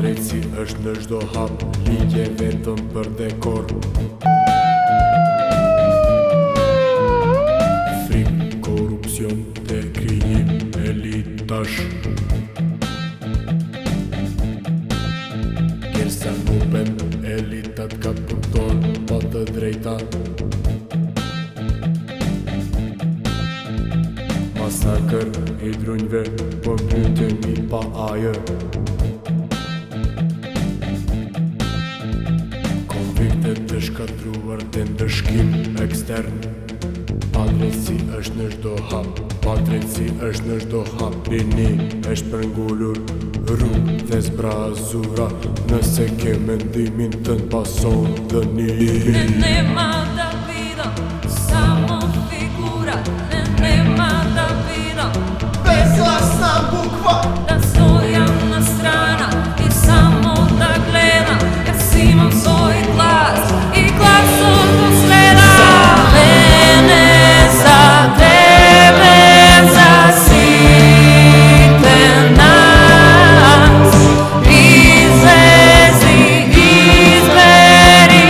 Drejtësi është në çdo hap, ligje vetëm për dekor. Frikë, korupcion dhe krijim elitash. Kërsa ngupen elitat ka përton pa të drejta. Masakër i drunjve, po pyetemi pa ajër. Të shkatruar dhe ndëshkim ekstern. Pa drejtësi është në çdo hap, pa drejtësi është në çdo hap. Rini është përngullur rrugë dhe zbrazura. Nëse ke mendimin tënd pason dënimin. Nema da vida, samo figura. Nema da vida, bezglasna bukva. da stojam na strana i samo da gledam, jer si imam svoj glas i glas od sleda. Za mene, za tebe, za svite nas. Izlezi, izberi,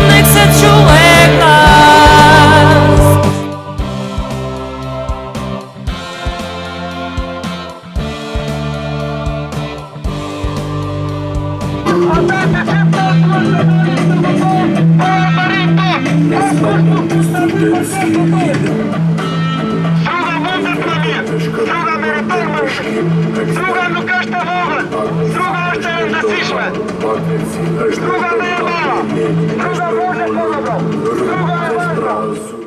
nek se čuje glas. Druga meritorna, druga nuk është e vogël, druga është e rëndësishme, druga me e mira, druga može podobro, druga me važna.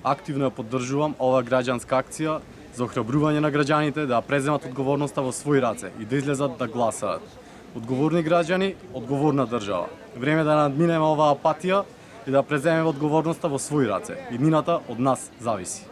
Активно ја поддржувам ова граѓанска акција за охрабрување на граѓаните да преземат одговорноста во своји раце и да излезат да гласаат. Одговорни граѓани, одговорна држава. Време да надминеме оваа апатија и да преземеме одговорноста во своји раце. Иднината од нас зависи.